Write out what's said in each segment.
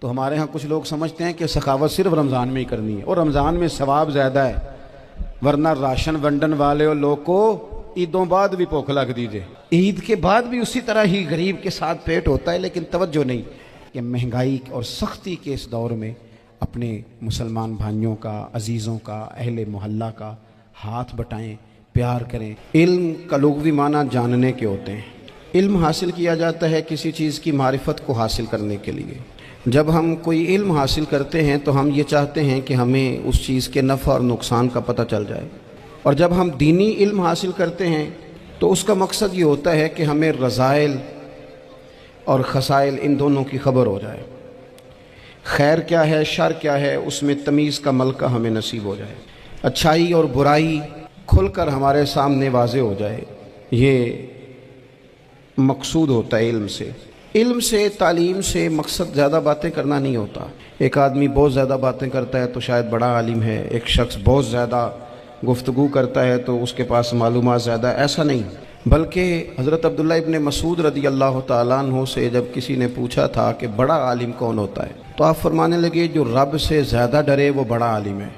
تو ہمارے ہاں کچھ لوگ سمجھتے ہیں کہ سخاوت صرف رمضان میں ہی کرنی ہے، اور رمضان میں ثواب زیادہ ہے، ورنہ راشن ونڈن والے اور لوگ کو عیدوں بعد بھی بھوک لگ دیجئے، عید کے بعد بھی اسی طرح ہی غریب کے ساتھ پیٹ ہوتا ہے، لیکن توجہ نہیں کہ مہنگائی اور سختی کے اس دور میں اپنے مسلمان بھائیوں کا، عزیزوں کا، اہل محلہ کا ہاتھ بٹائیں، پیار کریں۔ علم کا لغوی معنی جاننے کے ہوتے ہیں۔ علم حاصل کیا جاتا ہے کسی چیز کی معرفت کو حاصل کرنے کے لیے۔ جب ہم کوئی علم حاصل کرتے ہیں تو ہم یہ چاہتے ہیں کہ ہمیں اس چیز کے نفع اور نقصان کا پتہ چل جائے، اور جب ہم دینی علم حاصل کرتے ہیں تو اس کا مقصد یہ ہوتا ہے کہ ہمیں رذائل اور خسائل ان دونوں کی خبر ہو جائے، خیر کیا ہے شر کیا ہے اس میں تمیز کا ملکہ ہمیں نصیب ہو جائے، اچھائی اور برائی کھل کر ہمارے سامنے واضح ہو جائے۔ یہ مقصود ہوتا ہے علم سے۔ علم سے، تعلیم سے مقصد زیادہ باتیں کرنا نہیں ہوتا۔ ایک آدمی بہت زیادہ باتیں کرتا ہے تو شاید بڑا عالم ہے، ایک شخص بہت زیادہ گفتگو کرتا ہے تو اس کے پاس معلومات زیادہ، ایسا نہیں، بلکہ حضرت عبداللہ ابن مسعود رضی اللہ تعالیٰ عنہ سے جب کسی نے پوچھا تھا کہ بڑا عالم کون ہوتا ہے تو آپ فرمانے لگے جو رب سے زیادہ ڈرے وہ بڑا عالم ہے۔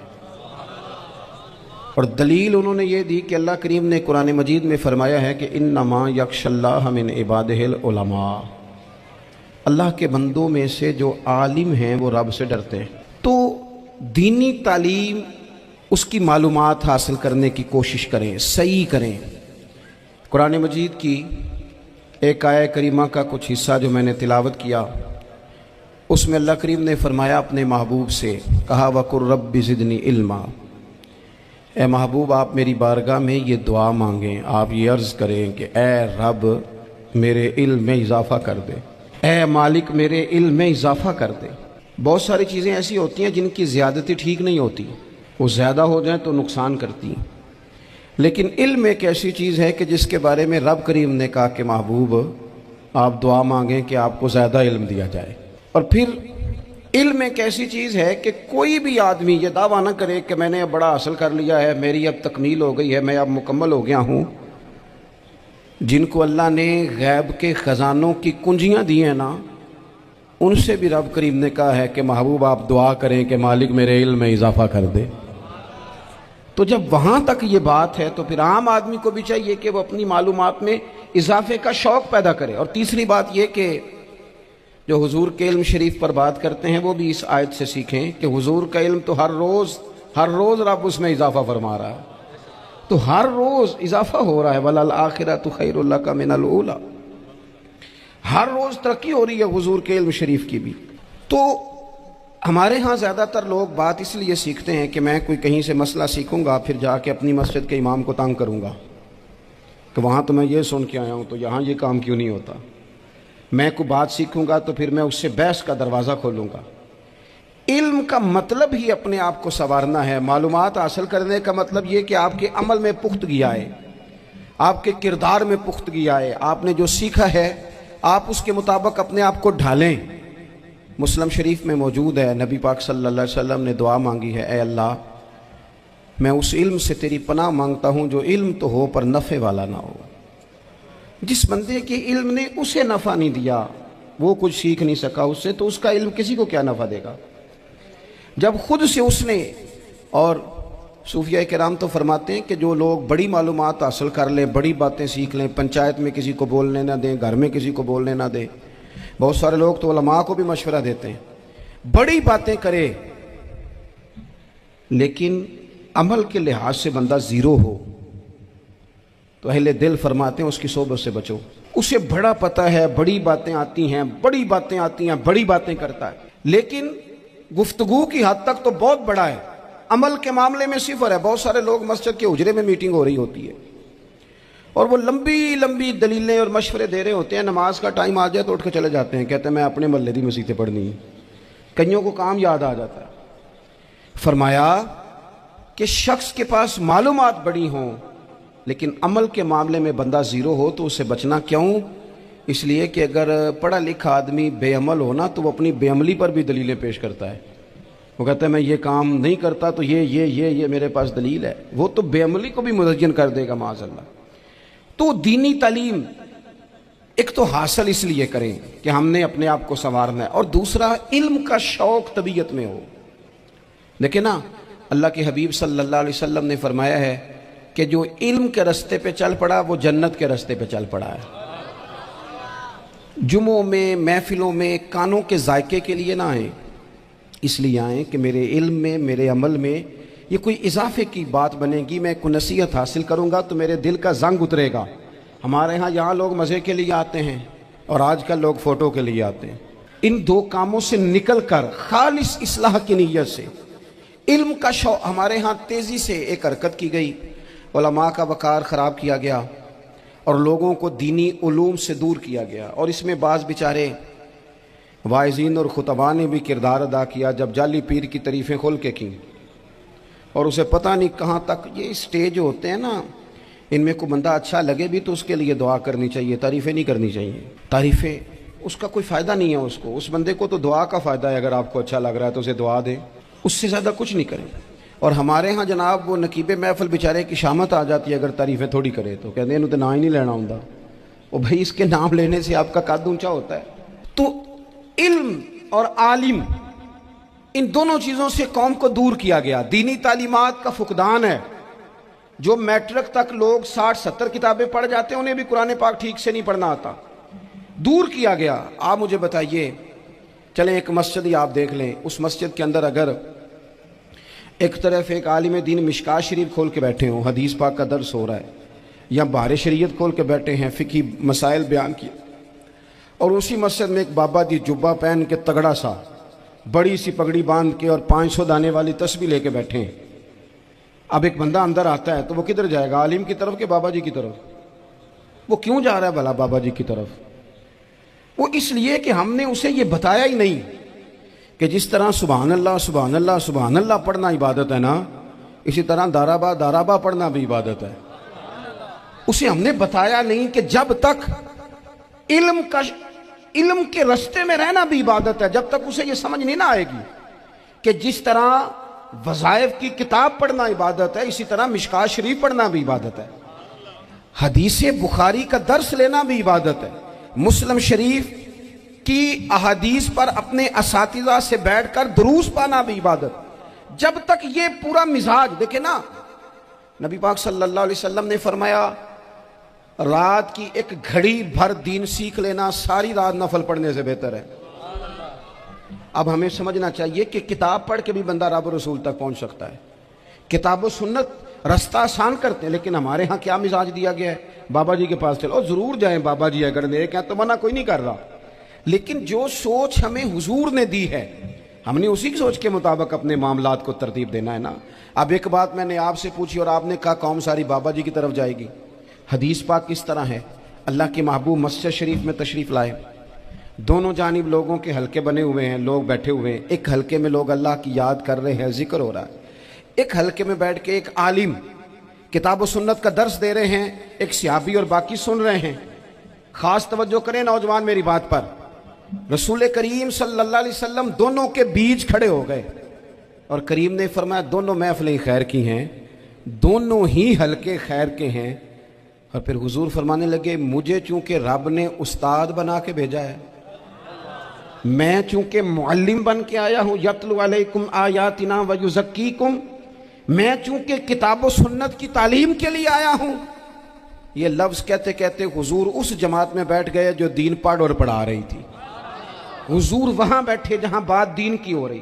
اور دلیل انہوں نے یہ دی کہ اللہ کریم نے قرآن مجید میں فرمایا ہے کہ انما یخشی اللہ من عبادہ العلماء، اللہ کے بندوں میں سے جو عالم ہیں وہ رب سے ڈرتے ہیں۔ تو دینی تعلیم، اس کی معلومات حاصل کرنے کی کوشش کریں، صحیح کریں۔ قرآن مجید کی ایک آیہ کریمہ کا کچھ حصہ جو میں نے تلاوت کیا، اس میں اللہ کریم نے فرمایا اپنے محبوب سے، کہا وَقُلْ رَبِّ زِدْنِی عِلْمًا، اے محبوب آپ میری بارگاہ میں یہ دعا مانگیں، آپ یہ عرض کریں کہ اے رب میرے علم میں اضافہ کر دے، اے مالک میرے علم میں اضافہ کر دے۔ بہت ساری چیزیں ایسی ہوتی ہیں جن کی زیادتی ٹھیک نہیں ہوتی، وہ زیادہ ہو جائیں تو نقصان کرتی ہیں، لیکن علم ایک ایسی چیز ہے کہ جس کے بارے میں رب کریم نے کہا کہ محبوب آپ دعا مانگیں کہ آپ کو زیادہ علم دیا جائے۔ اور پھر علم ایک ایسی چیز ہے کہ کوئی بھی آدمی یہ دعویٰ نہ کرے کہ میں نے اب بڑا حاصل کر لیا ہے، میری اب تکمیل ہو گئی ہے، میں اب مکمل ہو گیا ہوں۔ جن کو اللہ نے غیب کے خزانوں کی کنجیاں دی ہیں نا، ان سے بھی رب کریم نے کہا ہے کہ محبوب آپ دعا کریں کہ مالک میرے علم میں اضافہ کر دے۔ تو جب وہاں تک یہ بات ہے تو پھر عام آدمی کو بھی چاہیے کہ وہ اپنی معلومات میں اضافے کا شوق پیدا کرے۔ اور تیسری بات یہ کہ جو حضور کے علم شریف پر بات کرتے ہیں وہ بھی اس آیت سے سیکھیں کہ حضور کا علم تو ہر روز رب اس میں اضافہ فرما رہا ہے، تو ہر روز اضافہ ہو رہا ہے، وَلَلْآخِرَةُ خَيْرٌ لَكَ مِنَ الْأُولَىٰ، ہر روز ترقی ہو رہی ہے حضور کے علم شریف کی بھی۔ تو ہمارے ہاں زیادہ تر لوگ بات اس لیے سیکھتے ہیں کہ میں کوئی کہیں سے مسئلہ سیکھوں گا پھر جا کے اپنی مسجد کے امام کو تنگ کروں گا کہ وہاں تو میں یہ سن کے آیا ہوں تو یہاں یہ کام کیوں نہیں ہوتا، میں کوئی بات سیکھوں گا تو پھر میں اس سے بحث کا دروازہ کھولوں گا۔ علم کا مطلب ہی اپنے آپ کو سنوارنا ہے، معلومات حاصل کرنے کا مطلب یہ کہ آپ کے عمل میں پختگی آئے، آپ کے کردار میں پختگی آئے، آپ نے جو سیکھا ہے آپ اس کے مطابق اپنے آپ کو ڈھالیں۔ مسلم شریف میں موجود ہے، نبی پاک صلی اللہ علیہ وسلم نے دعا مانگی ہے، اے اللہ میں اس علم سے تیری پناہ مانگتا ہوں جو علم تو ہو پر نفع والا نہ ہو۔ جس بندے کے علم نے اسے نفع نہیں دیا، وہ کچھ سیکھ نہیں سکا اس سے، تو اس کا علم کسی کو کیا نفع دے گا؟ جب خود سے اس نے، اور صوفیہ کرام تو فرماتے ہیں کہ جو لوگ بڑی معلومات حاصل کر لیں، بڑی باتیں سیکھ لیں، پنچایت میں کسی کو بولنے نہ دیں، گھر میں کسی کو بولنے نہ دیں، بہت سارے لوگ تو علماء کو بھی مشورہ دیتے ہیں، بڑی باتیں کرے لیکن عمل کے لحاظ سے بندہ زیرو ہو تو اہل دل فرماتے ہیں اس کی صحبت سے بچو۔ اسے بڑا پتہ ہے، بڑی باتیں آتی ہیں، بڑی باتیں کرتا ہے، لیکن گفتگو کی حد تک تو بہت بڑا ہے، عمل کے معاملے میں صفر ہے۔ بہت سارے لوگ مسجد کے حجرے میں میٹنگ ہو رہی ہوتی ہے اور وہ لمبی دلیلیں اور مشورے دے رہے ہوتے ہیں، نماز کا ٹائم آ جائے تو اٹھ کے چلے جاتے ہیں، کہتے ہیں میں اپنے محلے دی مسیتیں پڑھنی ہیں۔ کئیوں کو کام یاد آ جاتا ہے۔ فرمایا کہ شخص کے پاس معلومات بڑی ہوں لیکن عمل کے معاملے میں بندہ زیرو ہو تو اسے بچنا کیوں؟ اس لیے کہ اگر پڑھا لکھا آدمی بے عمل ہونا تو وہ اپنی بے عملی پر بھی دلیلیں پیش کرتا ہے۔ وہ کہتا ہے میں یہ کام نہیں کرتا تو یہ میرے پاس دلیل ہے، وہ تو بے عملی کو بھی مزین کر دے گا معاذ اللہ۔ تو دینی تعلیم ایک تو حاصل اس لیے کریں کہ ہم نے اپنے آپ کو سنوارنا ہے، اور دوسرا علم کا شوق طبیعت میں ہو۔ دیکھیں نا، اللہ کے حبیب صلی اللہ علیہ وسلم نے فرمایا ہے کہ جو علم کے رستے پہ چل پڑا وہ جنت کے رستے پہ چل پڑا ہے۔ جمعوں میں، محفلوں میں کانوں کے ذائقے کے لیے نہ آئیں، اس لیے آئیں کہ میرے علم میں، میرے عمل میں یہ کوئی اضافے کی بات بنے گی، میں کوئی نصیحت حاصل کروں گا تو میرے دل کا زنگ اترے گا۔ ہمارے ہاں یہاں لوگ مزے کے لیے آتے ہیں اور آج کل لوگ فوٹو کے لیے آتے ہیں۔ ان دو کاموں سے نکل کر خالص اصلاح کی نیت سے علم کا شوق، ہمارے ہاں تیزی سے ایک حرکت کی گئی، علماء کا وقار خراب کیا گیا اور لوگوں کو دینی علوم سے دور کیا گیا، اور اس میں بعض بیچارے واعظین اور خطباء نے بھی کردار ادا کیا جب جعلی پیر کی تعریفیں کھول کے کی، اور اسے پتہ نہیں کہاں تک یہ اسٹیج ہوتے ہیں نا، ان میں کوئی بندہ اچھا لگے بھی تو اس کے لیے دعا کرنی چاہیے، تعریفیں نہیں کرنی چاہیے۔ تعریفیں اس کا کوئی فائدہ نہیں ہے، اس بندے کو تو دعا کا فائدہ ہے، اگر آپ کو اچھا لگ رہا ہے تو اسے دعا دیں، اس سے زیادہ کچھ نہیں کریں۔ اور ہمارے ہاں جناب وہ نقیب محفل بیچارے کی شامت آ جاتی ہے اگر تعریفیں تھوڑی کرے تو کہتے ہیں انہوں تو نام ہی نہیں لینا ہوں، وہ بھائی اس کے نام لینے سے آپ کا قد اونچا ہوتا ہے۔ تو علم اور عالم، ان دونوں چیزوں سے قوم کو دور کیا گیا۔ دینی تعلیمات کا فقدان ہے، جو میٹرک تک لوگ 60-70 کتابیں پڑھ جاتے ہیں انہیں بھی قرآن پاک ٹھیک سے نہیں پڑھنا آتا، دور کیا گیا۔ آپ مجھے بتائیے، چلیں ایک مسجد ہی آپ دیکھ لیں، اس مسجد کے اندر اگر ایک طرف ایک عالم دین مشکات شریف کھول کے بیٹھے ہوں، حدیث پاک کا درس ہو رہا ہے، یا بحر شریعت کھول کے بیٹھے ہیں، فقہی مسائل بیان کیے، اور اسی مسجد میں ایک بابا جی جبہ پہن کے تگڑا سا بڑی سی پگڑی باندھ کے اور 500 دانے والی تسبیح لے کے بیٹھے ہیں، اب ایک بندہ اندر آتا ہے تو وہ کدھر جائے گا، عالم کی طرف کہ بابا جی کی طرف؟ وہ کیوں جا رہا ہے بھلا بابا جی کی طرف؟ وہ اس لیے کہ ہم نے اسے یہ بتایا ہی نہیں کہ جس طرح سبحان اللہ سبحان اللہ سبحان اللہ پڑھنا عبادت ہے نا، اسی طرح دارابا دارابا پڑھنا بھی عبادت ہے۔ اسے ہم نے بتایا نہیں کہ جب تک علم کے رستے میں رہنا بھی عبادت ہے، جب تک اسے یہ سمجھ نہیں نہ آئے گی کہ جس طرح وظائف کی کتاب پڑھنا عبادت ہے اسی طرح مشکات شریف پڑھنا بھی عبادت ہے، حدیث بخاری کا درس لینا بھی عبادت ہے، مسلم شریف کی احادیث پر اپنے اساتذہ سے بیٹھ کر دروس پانا بھی عبادت۔ جب تک یہ پورا مزاج دیکھیں نا، نبی پاک صلی اللہ علیہ وسلم نے فرمایا رات کی ایک گھڑی بھر دین سیکھ لینا ساری رات نفل پڑھنے سے بہتر ہے۔ اب ہمیں سمجھنا چاہیے کہ کتاب پڑھ کے بھی بندہ رب و رسول تک پہنچ سکتا ہے، کتاب و سنت رستہ آسان کرتے ہیں، لیکن ہمارے ہاں کیا مزاج دیا گیا ہے، بابا جی کے پاس چلو، ضرور جائیں بابا جی اگر نیک ہیں تو منع کوئی نہیں کر رہا، لیکن جو سوچ ہمیں حضور نے دی ہے ہم نے اسی سوچ کے مطابق اپنے معاملات کو ترتیب دینا ہے نا۔ اب ایک بات میں نے آپ سے پوچھی اور آپ نے کہا قوم ساری بابا جی کی طرف جائے گی۔ حدیث پاک کس طرح ہے، اللہ کے محبوب مسجد شریف میں تشریف لائے، دونوں جانب لوگوں کے حلقے بنے ہوئے ہیں، لوگ بیٹھے ہوئے ہیں، ایک حلقے میں لوگ اللہ کی یاد کر رہے ہیں، ذکر ہو رہا ہے، ایک حلقے میں بیٹھ کے ایک عالم کتاب و سنت کا درس دے رہے ہیں، ایک صحابی اور باقی سن رہے ہیں۔ خاص توجہ کریں نوجوان میری بات پر، رسول کریم صلی اللہ علیہ وسلم دونوں کے بیچ کھڑے ہو گئے اور کریم نے فرمایا دونوں محفلیں خیر کی ہیں، دونوں ہی حلقے خیر کے ہیں، اور پھر حضور فرمانے لگے مجھے چونکہ رب نے استاد بنا کے بھیجا ہے، میں چونکہ معلم بن کے آیا ہوں، یتلو علیکم آیاتنا ویزکیکم، میں چونکہ کتاب و سنت کی تعلیم کے لیے آیا ہوں۔ یہ لفظ کہتے کہتے حضور اس جماعت میں بیٹھ گئے جو دین پڑھ اور پڑھا رہی تھی، حضور وہاں بیٹھے جہاں بات دین کی ہو رہی،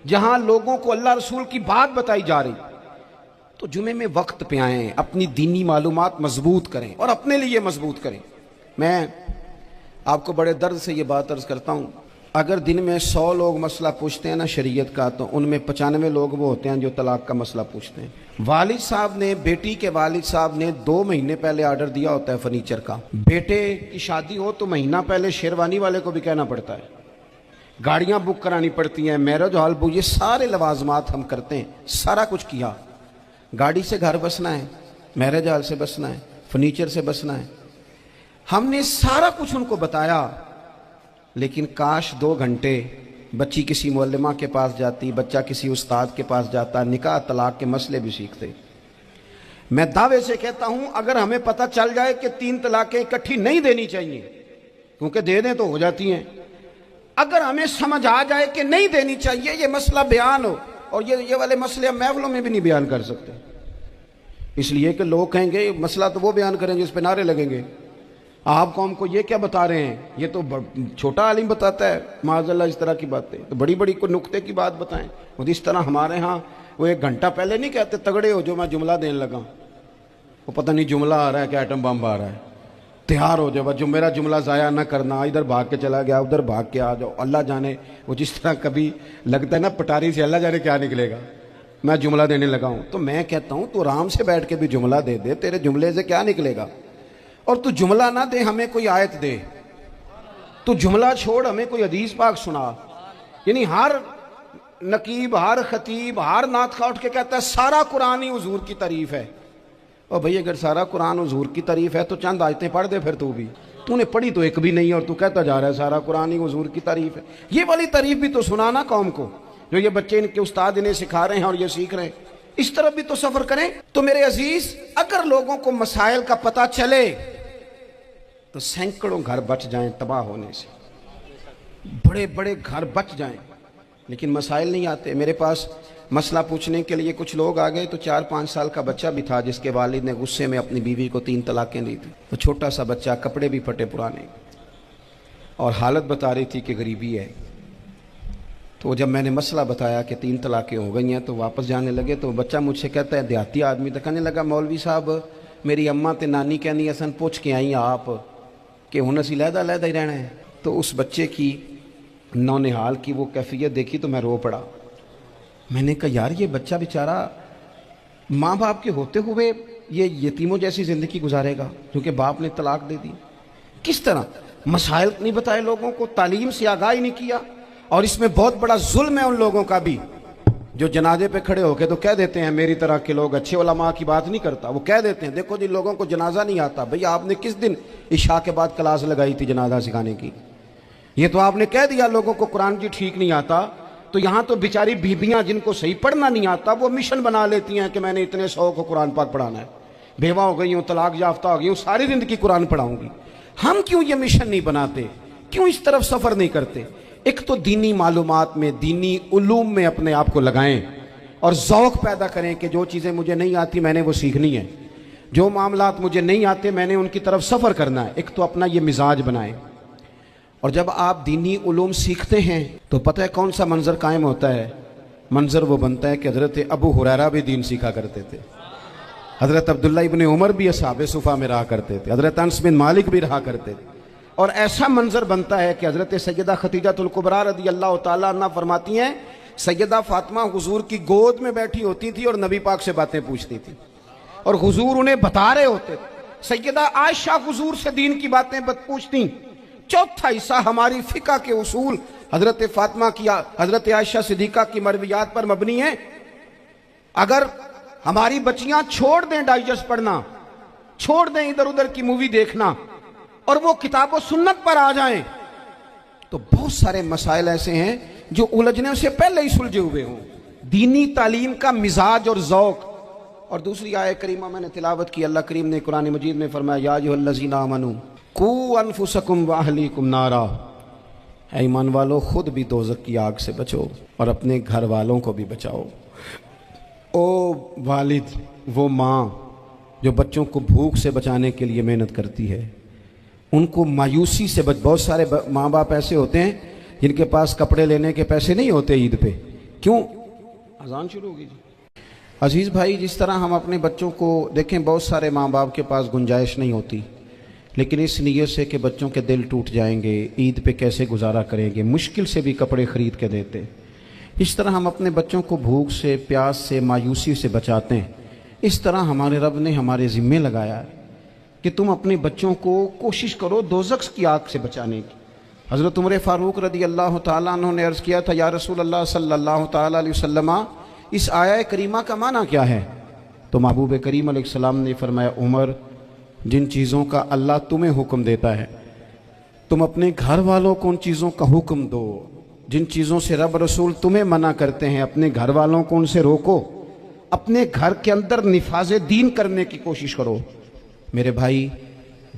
جہاں لوگوں کو اللہ رسول کی بات بتائی جا رہی۔ تو جمعے میں وقت پہ آئیں، اپنی دینی معلومات مضبوط کریں اور اپنے لیے مضبوط کریں۔ میں آپ کو بڑے درد سے یہ بات عرض کرتا ہوں، اگر دن میں 100 لوگ مسئلہ پوچھتے ہیں نا شریعت کا، تو ان میں 95 لوگ وہ ہوتے ہیں جو طلاق کا مسئلہ پوچھتے ہیں۔ والد صاحب نے، بیٹی کے والد صاحب نے 2 مہینے پہلے آرڈر دیا ہوتا ہے فرنیچر کا، بیٹے کی شادی ہو تو مہینہ پہلے شیروانی والے کو بھی کہنا پڑتا ہے، گاڑیاں بک کرانی پڑتی ہیں، میرج ہال بک، یہ سارے لوازمات ہم کرتے ہیں، سارا کچھ کیا، گاڑی سے گھر بسنا ہے، میرج ہال سے بسنا ہے، فرنیچر سے بسنا ہے، ہم نے سارا کچھ ان کو بتایا، لیکن کاش 2 گھنٹے بچی کسی معلمہ کے پاس جاتی، بچہ کسی استاد کے پاس جاتا، نکاح طلاق کے مسئلے بھی سیکھتے۔ میں دعوے سے کہتا ہوں اگر ہمیں پتہ چل جائے کہ 3 طلاقیں اکٹھی نہیں دینی چاہیے کیونکہ دے دیں تو ہو جاتی ہیں. اگر ہمیں سمجھ آ جائے کہ نہیں دینی چاہیے، یہ مسئلہ بیان ہو، اور یہ والے مسئلے ہم محفلوں میں بھی نہیں بیان کر سکتے، اس لیے کہ لوگ کہیں گے مسئلہ تو وہ بیان کریں جس پہ نعرے لگیں گے. آپ قوم کو یہ کیا بتا رہے ہیں؟ یہ تو چھوٹا عالم بتاتا ہے معاذ اللہ اس طرح کی باتیں، تو بڑی بڑی کوئی نقطے کی بات بتائیں. وہ اس طرح ہمارے ہاں وہ 1 گھنٹہ پہلے نہیں کہتے تگڑے ہو جو میں جملہ دینے لگا، وہ پتہ نہیں جملہ آ رہا ہے کہ ایٹم بم آ رہا ہے، تیار ہو جاؤ، جو میرا جملہ ضائع نہ کرنا، ادھر بھاگ کے چلا گیا ادھر بھاگ کے آ جاؤ. اللہ جانے وہ جس طرح کبھی لگتا ہے نا پٹاری سے، اللہ جانے کیا نکلے گا. میں جملہ دینے لگا ہوں تو میں کہتا ہوں تو آرام سے بیٹھ کے بھی جملہ دے دے، تیرے جملے سے کیا نکلے گا. اور تو جملہ نہ دے، ہمیں کوئی آیت دے، تو جملہ چھوڑ ہمیں کوئی حدیث پاک سنا. یعنی ہر نقیب، ہر خطیب، ہر نعت خواہ اٹھ کے کہتا ہے سارا قرآن ہی حضور کی تعریف ہے. اور بھئی اگر سارا قرآن حضور کی تعریف ہے تو چند آیتیں پڑھ دے. پھر تو نے پڑھی تو ایک بھی نہیں اور تو کہتا جا رہا ہے سارا قرآن ہی حضور کی تعریف ہے. یہ والی تعریف بھی تو سنانا قوم کو، جو یہ بچے ان کے استاد انہیں سکھا رہے ہیں اور یہ سیکھ رہے ہیں. اس طرف بھی تو سفر کریں. تو میرے عزیز، اگر لوگوں کو مسائل کا پتہ چلے تو سینکڑوں گھر بچ جائیں تباہ ہونے سے، بڑے بڑے گھر بچ جائیں. لیکن مسائل نہیں آتے. میرے پاس مسئلہ پوچھنے کے لیے کچھ لوگ آ گئے تو 4-5 سال کا بچہ بھی تھا جس کے والد نے غصے میں اپنی بیوی کو 3 طلاقیں دی تھی. تو چھوٹا سا بچہ، کپڑے بھی پھٹے پرانے، اور حالت بتا رہی تھی کہ غریبی ہے. تو جب میں نے مسئلہ بتایا کہ 3 طلاقیں ہو گئی ہیں تو واپس جانے لگے. تو بچہ مجھ سے کہتا ہے، دیہاتی آدمی تو کہنے لگا مولوی صاحب میری اماں تے نانی کہنی اسن پوچھ کے آئی آپ کہ ہن اسی لہدا لہدا ہی رہنا ہے. تو اس بچے کی نونہال کی وہ کیفیت دیکھی تو میں رو پڑا. میں نے کہا یار یہ بچہ بیچارہ ماں باپ کے ہوتے ہوئے یہ یتیموں جیسی زندگی گزارے گا کیونکہ باپ نے طلاق دے دی. کس طرح مسائل نہیں بتائے لوگوں کو، تعلیم سے آگاہی نہیں کیا. اور اس میں بہت بڑا ظلم ہے ان لوگوں کا بھی جو جنازے پہ کھڑے ہو کے تو کہہ دیتے ہیں میری طرح کے لوگ اچھے علماء کی بات نہیں کرتا. وہ کہہ دیتے ہیں دیکھو جن لوگوں کو جنازہ نہیں آتا. بھئی آپ نے کس دن عشاء کے بعد کلاس لگائی تھی جنازہ سکھانے کی؟ یہ تو آپ نے کہہ دیا لوگوں کو قرآن کی ٹھیک نہیں آتا. تو یہاں تو بیچاری بیویاں جن کو صحیح پڑھنا نہیں آتا وہ مشن بنا لیتی ہیں کہ میں نے اتنے 100 کو قرآن پاک پڑھانا ہے، بیوہ ہو گئی ہوں، طلاق یافتہ ہو گئی ہوں، ساری زندگی قرآن پڑھاؤں گی. ہم کیوں یہ مشن نہیں بناتے؟ کیوں اس طرف سفر نہیں کرتے؟ ایک تو دینی معلومات میں، دینی علوم میں اپنے آپ کو لگائیں اور ذوق پیدا کریں کہ جو چیزیں مجھے نہیں آتی میں نے وہ سیکھنی ہے، جو معاملات مجھے نہیں آتے میں نے ان کی طرف سفر کرنا ہے. ایک تو اپنا یہ مزاج بنائیں. اور جب آپ دینی علوم سیکھتے ہیں تو پتہ ہے کون سا منظر قائم ہوتا ہے؟ منظر وہ بنتا ہے کہ حضرت ابو ہریرہ بھی دین سیکھا کرتے تھے، حضرت عبداللہ ابن عمر بھی اصحاب صفا میں رہا کرتے تھے، حضرت انس بن مالک بھی رہا کرتے تھے. اور ایسا منظر بنتا ہے کہ حضرت سیدہ خدیجہ الکبریٰ رضی اللہ تعالیٰ عنہ فرماتی ہیں سیدہ فاطمہ حضور کی گود میں بیٹھی ہوتی تھی اور نبی پاک سے باتیں پوچھتی تھی اور حضور انہیں بتا رہے ہوتے تھے. سیدہ عائشہ حضور سے دین کی باتیں پوچھتی. چوتھا حصہ ہماری فقہ کے اصول حضرت فاطمہ کی، حضرت عائشہ صدیقہ کی مرویات پر مبنی ہیں. اگر ہماری بچیاں چھوڑ دیں ڈائجسٹ پڑھنا، چھوڑ دیں ادھر ادھر کی مووی دیکھنا اور وہ کتاب و سنت پر آ جائیں تو بہت سارے مسائل ایسے ہیں جو الجھنے سے پہلے ہی سلجھے ہوئے ہوں. دینی تعلیم کا مزاج اور ذوق. اور دوسری آیت کریمہ میں نے تلاوت کی، اللہ کریم نے قرآن مجید میں فرمایا یا ایھا الذین آمنوا قوا انفسکم واہلیکم نارا، اے ایمان والو خود بھی دوزخ کی آگ سے بچو اور اپنے گھر والوں کو بھی بچاؤ. او والد، وہ ماں جو بچوں کو بھوک سے بچانے کے لیے محنت کرتی ہے، ان کو مایوسی سے بہت سارے ماں باپ ایسے ہوتے ہیں جن کے پاس کپڑے لینے کے پیسے نہیں ہوتے عید پہ. کیوں؟ اذان شروع ہوگی جی. عزیز بھائی، جس طرح ہم اپنے بچوں کو دیکھیں، بہت سارے ماں باپ کے پاس گنجائش نہیں ہوتی، لیکن اس نیت سے کہ بچوں کے دل ٹوٹ جائیں گے، عید پہ کیسے گزارا کریں گے، مشکل سے بھی کپڑے خرید کے دیتے. اس طرح ہم اپنے بچوں کو بھوک سے، پیاس سے، مایوسی سے بچاتے ہیں. اس طرح ہمارے رب نے ہمارے ذمے لگایا ہے کہ تم اپنے بچوں کو کوشش کرو دوزخ کی آگ سے بچانے کی. حضرت عمر فاروق رضی اللہ تعالیٰ عنہ نے عرض کیا تھا یا رسول اللہ صلی اللہ تعالیٰ علیہ وسلم، اس آیہ کریمہ کا معنی کیا ہے؟ تو محبوب کریم علیہ السلام نے فرمایا عمر، جن چیزوں کا اللہ تمہیں حکم دیتا ہے تم اپنے گھر والوں کو ان چیزوں کا حکم دو. جن چیزوں سے رب رسول تمہیں منع کرتے ہیں اپنے گھر والوں کو ان سے روکو. اپنے گھر کے اندر نفاذ دین کرنے کی کوشش کرو. میرے بھائی،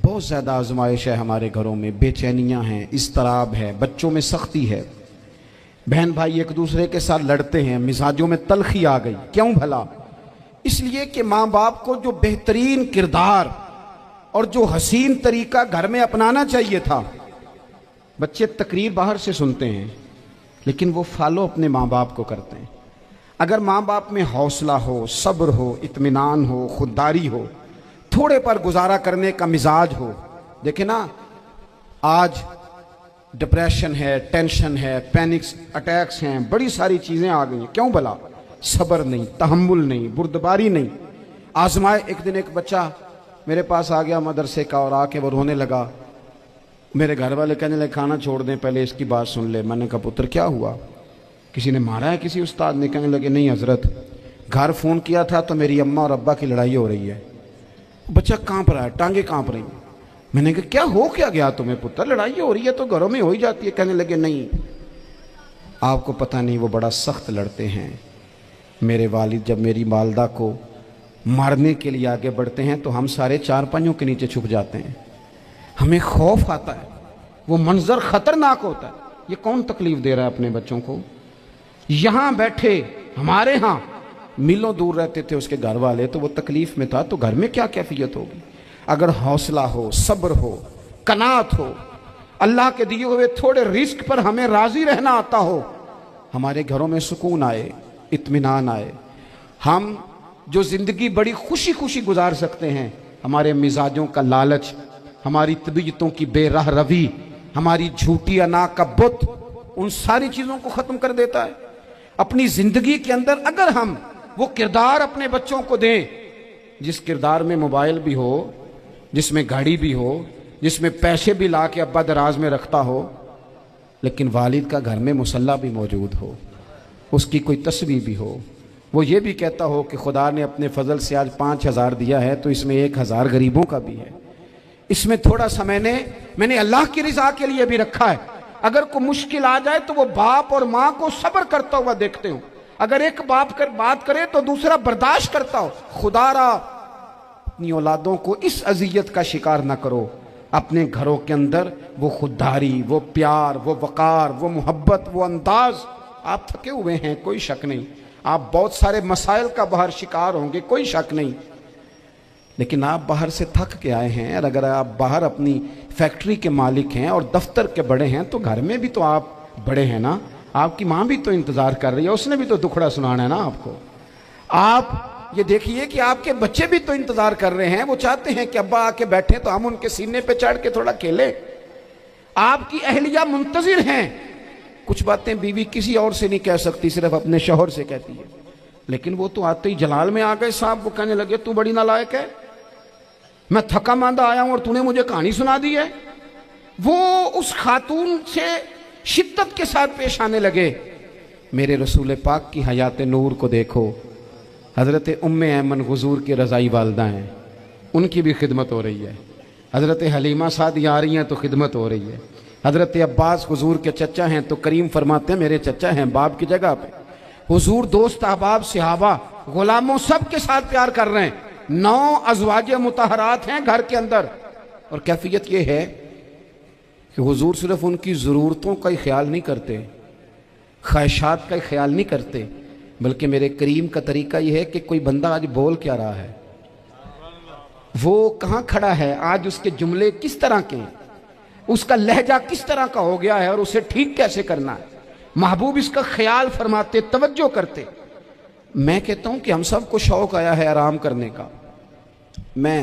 بہت زیادہ آزمائش ہے ہمارے گھروں میں، بے چینیاں ہیں، اضطراب ہے، بچوں میں سختی ہے، بہن بھائی ایک دوسرے کے ساتھ لڑتے ہیں، مزاجوں میں تلخی آ گئی. کیوں بھلا؟ اس لیے کہ ماں باپ کو جو بہترین کردار اور جو حسین طریقہ گھر میں اپنانا چاہیے تھا. بچے تقریر باہر سے سنتے ہیں لیکن وہ فالو اپنے ماں باپ کو کرتے ہیں. اگر ماں باپ میں حوصلہ ہو، صبر ہو، اطمینان ہو، خودداری ہو، تھوڑے پر گزارا کرنے کا مزاج ہو. دیکھیں نا، آج ڈپریشن ہے، ٹینشن ہے، پینکس اٹیکس ہیں، بڑی ساری چیزیں آ گئی ہیں. کیوں بھلا؟ صبر نہیں، تحمل نہیں، بردباری نہیں. آزمائے. ایک دن ایک بچہ میرے پاس آ گیا مدرسے کا اور آ کے وہ رونے لگا. میرے گھر والے کہنے لگے کھانا چھوڑ دیں، پہلے اس کی بات سن لے. میں نے کہا پتر کیا ہوا؟ کسی نے مارا ہے کسی استاد نے؟ کہنے لگے نہیں حضرت، گھر فون کیا تھا تو میری اماں اور ابا کی لڑائی ہو رہی ہے. بچہ کانپ رہا ہے، ٹانگیں کانپ رہی ہیں. میں نے کہا کیا ہو کیا گیا تمہیں پتر؟ لڑائی ہو رہی ہے تو گھروں میں ہو ہی جاتی ہے. کہنے لگے نہیں آپ کو پتہ نہیں، وہ بڑا سخت لڑتے ہیں. میرے والد جب میری والدہ کو مارنے کے لیے آگے بڑھتے ہیں تو ہم سارے چارپائیوں کے نیچے چھپ جاتے ہیں. ہمیں خوف آتا ہے، وہ منظر خطرناک ہوتا ہے. یہ کون تکلیف دے رہا ہے اپنے بچوں کو؟ یہاں بیٹھے ہمارے ہاں میلوں دور رہتے تھے اس کے گھر والے، تو وہ تکلیف میں تھا، تو گھر میں کیا کیفیت ہوگی؟ اگر حوصلہ ہو، صبر ہو، قناعت ہو، اللہ کے دیے ہوئے تھوڑے رزق پر ہمیں راضی رہنا آتا ہو، ہمارے گھروں میں سکون آئے، اطمینان آئے. ہم جو زندگی بڑی خوشی خوشی گزار سکتے ہیں، ہمارے مزاجوں کا لالچ، ہماری طبیعتوں کی بے راہ روی، ہماری جھوٹی انا کا بت ان ساری چیزوں کو ختم کر دیتا ہے. اپنی زندگی کے اندر اگر ہم وہ کردار اپنے بچوں کو دیں جس کردار میں موبائل بھی ہو، جس میں گاڑی بھی ہو، جس میں پیسے بھی لا کے ابا دراز میں رکھتا ہو، لیکن والد کا گھر میں مصلی بھی موجود ہو، اس کی کوئی تسبیح بھی ہو، وہ یہ بھی کہتا ہو کہ خدا نے اپنے فضل سے آج 5,000 دیا ہے تو اس میں 1,000 غریبوں کا بھی ہے، اس میں تھوڑا سا میں نے اللہ کی رضا کے لیے بھی رکھا ہے. اگر کوئی مشکل آ جائے تو وہ باپ اور ماں کو صبر کرتا ہوا دیکھتے ہوں. اگر ایک باپ کر بات کرے تو دوسرا برداشت کرتا ہو. خدا را اپنی اولادوں کو اس اذیت کا شکار نہ کرو. اپنے گھروں کے اندر وہ خودداری، وہ پیار، وہ وقار، وہ محبت، وہ انداز. آپ تھکے ہوئے ہیں کوئی شک نہیں، آپ بہت سارے مسائل کا باہر شکار ہوں گے کوئی شک نہیں، لیکن آپ باہر سے تھک کے آئے ہیں. اور اگر آپ باہر اپنی فیکٹری کے مالک ہیں اور دفتر کے بڑے ہیں تو گھر میں بھی تو آپ بڑے ہیں نا. آپ کی ماں بھی تو انتظار کر رہی ہے، اس نے بھی تو دکھڑا سنانا ہے نا آپ کو. آپ یہ دیکھیے کہ آپ کے بچے بھی تو انتظار کر رہے ہیں، وہ چاہتے ہیں کہ ابا آ کے بیٹھے تو ہم ان کے سینے پہ چڑھ کے تھوڑا کھیلیں. آپ کی اہلیہ منتظر ہیں. کچھ باتیں بیوی کسی اور سے نہیں کہہ سکتی، صرف اپنے شوہر سے کہتی ہے. لیکن وہ تو آتے ہی جلال میں آ گئے صاحب. وہ کہنے لگے تو بڑی نالائق ہے، میں تھکا ماندہ آیا ہوں اور تو نے مجھے کہانی سنا دی ہے. وہ اس خاتون سے شدت کے ساتھ پیش آنے لگے. میرے رسول پاک کی حیات نور کو دیکھو. حضرت ام ایمن حضور کی رضائی والدہ ہیں، ان کی بھی خدمت ہو رہی ہے. حضرت حلیمہ سعدیہ آ رہی ہیں تو خدمت ہو رہی ہے. حضرت عباس حضور کے چچا ہیں تو کریم فرماتے ہیں میرے چچا ہیں باپ کی جگہ پہ. حضور دوست احباب صحابہ غلاموں سب کے ساتھ پیار کر رہے ہیں. 9 ازواج مطہرات ہیں گھر کے اندر. اور کیفیت یہ ہے کہ حضور صرف ان کی ضرورتوں کا ہی خیال نہیں کرتے، خواہشات کا ہی خیال نہیں کرتے، بلکہ میرے کریم کا طریقہ یہ ہے کہ کوئی بندہ آج بول کیا رہا ہے، وہ کہاں کھڑا ہے آج، اس کے جملے کس طرح کے ہیں، اس کا لہجہ کس طرح کا ہو گیا ہے اور اسے ٹھیک کیسے کرنا ہے. محبوب اس کا خیال فرماتے، توجہ کرتے. میں کہتا ہوں کہ ہم سب کو شوق آیا ہے آرام کرنے کا. میں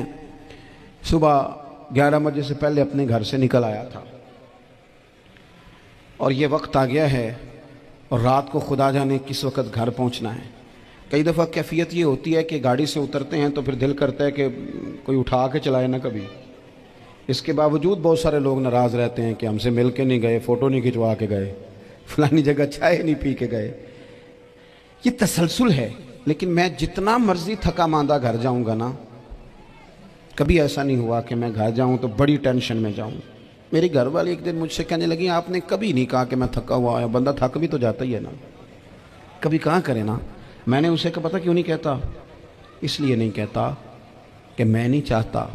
صبح 11 بجے سے پہلے اپنے گھر سے نکل آیا تھا اور یہ وقت آ گیا ہے اور رات کو خدا جانے کس وقت گھر پہنچنا ہے. کئی دفعہ کیفیت یہ ہوتی ہے کہ گاڑی سے اترتے ہیں تو پھر دل کرتا ہے کہ کوئی اٹھا کے چلائے نہ کبھی. اس کے باوجود بہت سارے لوگ ناراض رہتے ہیں کہ ہم سے مل کے نہیں گئے، فوٹو نہیں کھنچوا کے گئے، فلانی جگہ چائے نہیں پی کے گئے. یہ تسلسل ہے. لیکن میں جتنا مرضی تھکا ماندہ گھر جاؤں گا نا، کبھی ایسا نہیں ہوا کہ میں گھر جاؤں تو بڑی ٹینشن میں جاؤں. میری گھر والی ایک دن مجھ سے کہنے لگی آپ نے کبھی نہیں کہا کہ میں تھکا ہوا آیا. بندہ تھک بھی تو جاتا ہی ہے نا، کبھی کہاں کرے نا. میں نے اسے پتہ کیوں نہیں کہتا؟ اس لیے نہیں کہتا کہ میں نہیں چاہتا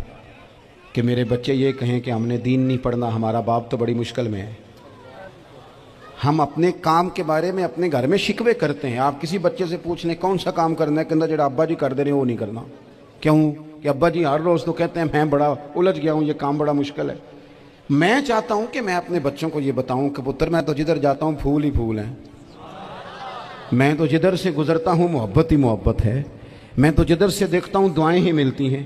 کہ میرے بچے یہ کہیں کہ ہم نے دین نہیں پڑھنا، ہمارا باپ تو بڑی مشکل میں ہے۔ ہم اپنے کام کے بارے میں اپنے گھر میں شکوے کرتے ہیں۔ آپ کسی بچے سے پوچھ لیں کون سا کام کرنا ہے، کہنا جڑا ابا جی کر دے رہے ہیں وہ نہیں کرنا۔ کیوں؟ کہ ابا جی ہر روز تو کہتے ہیں میں بڑا الجھ گیا ہوں، یہ کام بڑا مشکل ہے۔ میں چاہتا ہوں کہ میں اپنے بچوں کو یہ بتاؤں کہ پتر میں تو جدھر جاتا ہوں پھول ہی پھول ہیں، میں تو جدھر سے گزرتا ہوں محبت ہی محبت ہے، میں تو جدھر سے دیکھتا ہوں دعائیں ہی ملتی ہیں،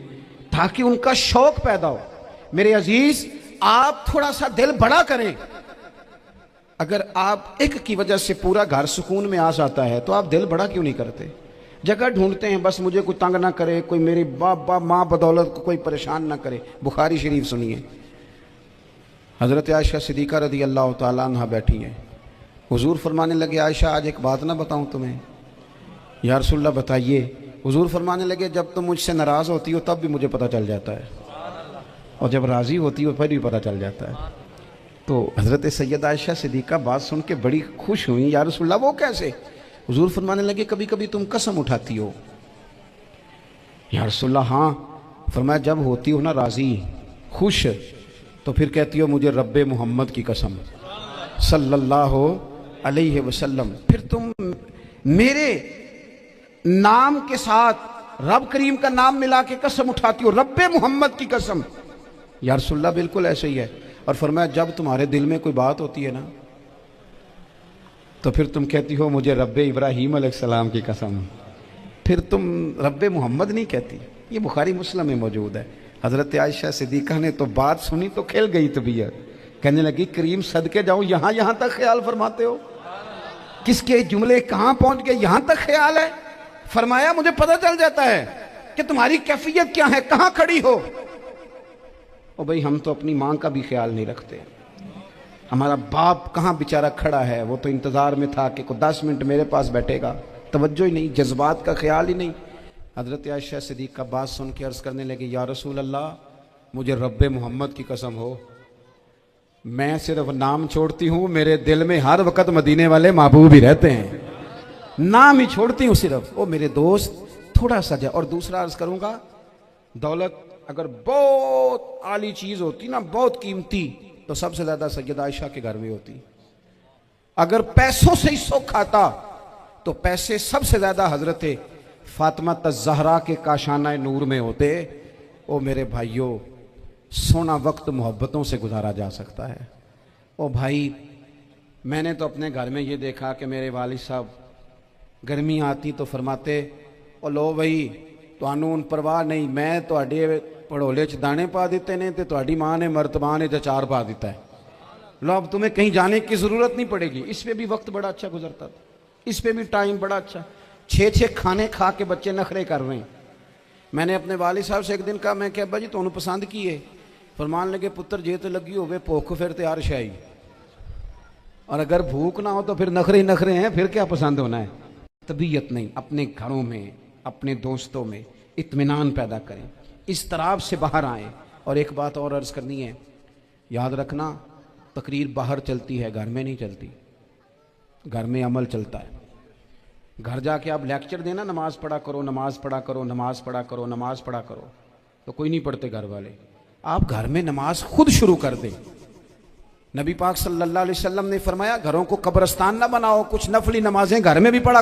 تاکہ ان کا شوق پیدا ہو۔ میرے عزیز، آپ تھوڑا سا دل بڑا کریں۔ اگر آپ ایک کی وجہ سے پورا گھر سکون میں آ جاتا ہے تو آپ دل بڑا کیوں نہیں کرتے؟ جگہ ڈھونڈتے ہیں بس مجھے کوئی تنگ نہ کرے، کوئی میری باپ ماں بدولت کو کوئی پریشان نہ کرے۔ بخاری شریف سنیے، حضرت عائشہ صدیقہ رضی اللہ تعالیٰ عنہ بیٹھی ہیں، حضور فرمانے لگے عائشہ آج ایک بات نہ بتاؤں تمہیں؟ یا رسول اللہ بتائیے۔ حضور فرمانے لگے جب تم مجھ سے ناراض ہوتی ہو تب بھی مجھے پتہ چل جاتا ہے، اور جب راضی ہوتی ہو پھر بھی پتہ چل جاتا ہے۔ تو حضرت سید عائشہ صدیقہ بات سن کے بڑی خوش ہوئیں، یا رسول اللہ وہ کیسے؟ حضور فرمانے لگے کبھی کبھی تم قسم اٹھاتی ہو۔ یا رسول اللہ ہاں۔ فرمایا جب ہوتی ہو نا راضی خوش تو پھر کہتی ہو مجھے رب محمد کی قسم صلی اللہ علیہ وسلم، پھر تم میرے نام کے ساتھ رب کریم کا نام ملا کے قسم اٹھاتی ہو رب محمد کی قسم۔ یا رسول اللہ بالکل ایسے ہی ہے۔ اور فرمایا جب تمہارے دل میں کوئی بات ہوتی ہے نا تو پھر تم کہتی ہو مجھے رب ابراہیم علیہ السلام کی قسم، پھر تم رب محمد نہیں کہتی۔ یہ بخاری مسلم میں موجود ہے۔ حضرت عائشہ صدیقہ نے تو بات سنی تو کھل گئی طبیعت، کہنے لگی کریم صدقے جاؤں یہاں تک خیال فرماتے ہو؟ کس کے جملے کہاں پہنچ گئے، یہاں تک خیال ہے؟ فرمایا مجھے پتہ چل جاتا ہے کہ تمہاری کیفیت کیا ہے، کہاں کھڑی ہو۔ او بھئی ہم تو اپنی ماں کا بھی خیال نہیں رکھتے، ہمارا باپ کہاں بیچارہ کھڑا ہے، وہ تو انتظار میں تھا کہ کوئی 10 منٹ میرے پاس بیٹھے گا، توجہ ہی نہیں، جذبات کا خیال ہی نہیں۔ حضرت عائشہ صدیقہ بات سن کے عرض کرنے لگے یا رسول اللہ مجھے رب محمد کی قسم ہو، میں صرف نام چھوڑتی ہوں، میرے دل میں ہر وقت مدینے والے محبوب ہی رہتے ہیں، نام ہی چھوڑتی ہوں صرف۔ او میرے دوست تھوڑا سا جا۔ اور دوسرا عرض کروں گا، دولت اگر بہت عالی چیز ہوتی نا، بہت قیمتی، تو سب سے زیادہ سیدہ عائشہ کے گھر میں ہوتی۔ اگر پیسوں سے ہی سکھ آتا تو پیسے سب سے زیادہ حضرت فاطمہ الزہرا کے کاشانہ نور میں ہوتے۔ او میرے بھائیوں، سونا وقت محبتوں سے گزارا جا سکتا ہے۔ او بھائی، میں نے تو اپنے گھر میں یہ دیکھا کہ میرے والد صاحب گرمی آتی تو فرماتے او لو بھائی تانوں پرواہ نہیں، میں تواڈے پڑھولے چ دانے پا دیتے نے تے تواڈی ماں نے مرتبہ نے چار پا دیتا ہے، لو اب تمہیں کہیں جانے کی ضرورت نہیں پڑے گی۔ اس پہ بھی وقت بڑا اچھا گزرتا تھا، اس پہ بھی ٹائم بڑا اچھا۔ 6 کھانے کھا کے بچے نخرے کر رہے ہیں۔ میں نے اپنے والد صاحب سے ایک دن کہا، میں کہ ابا جی تانوں پسند کی ہے؟ فرمان لگے پتر جے تے لگی ہوئے بھوک پھر تے ہر شے، اور اگر بھوک نہ ہو تو پھر نخرے ہی نخرے ہیں، پھر کیا پسند ہونا ہے؟ طبیعت نہیں، اپنے گھروں میں اپنے دوستوں میں اطمینان پیدا کریں، اضطراب سے باہر آئیں۔ اور ایک بات اور عرض کرنی ہے، یاد رکھنا تقریر باہر چلتی ہے، گھر میں نہیں چلتی، گھر میں عمل چلتا ہے۔ گھر جا کے آپ لیکچر دینا نماز پڑھا کرو، نماز پڑھا کرو، نماز پڑھا کرو، نماز پڑھا کرو، تو کوئی نہیں پڑھتے گھر والے۔ آپ گھر میں نماز خود شروع کر دیں۔ نبی پاک صلی اللہ علیہ وسلم نے فرمایا گھروں کو قبرستان نہ بناؤ، کچھ نفلی نمازیں گھر میں بھی پڑھا